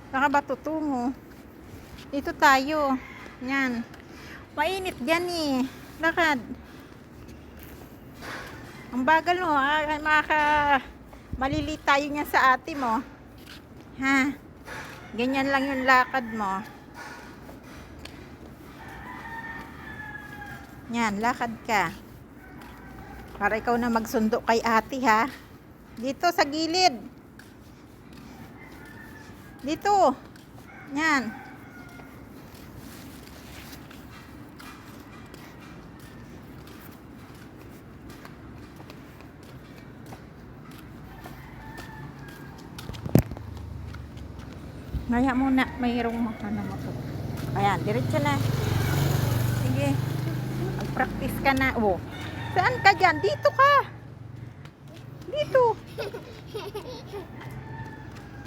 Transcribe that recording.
Saka ba tutungo? Dito tayo. Yan. Mainit dyan eh. Lakad. Ang bagal mo. Maliliit tayo niya sa ate mo. Ha? Ganyan lang yung lakad mo. Yan, lakad ka. Para ikaw na magsundo kay ate ha. Dito sa gilid. Dito. Yan. Ngaya muna, mayroong makana mo to. Ayan, diretso na. Sige. Mag-practice ka na. Oh. Saan ka dyan? Dito ka. Dito.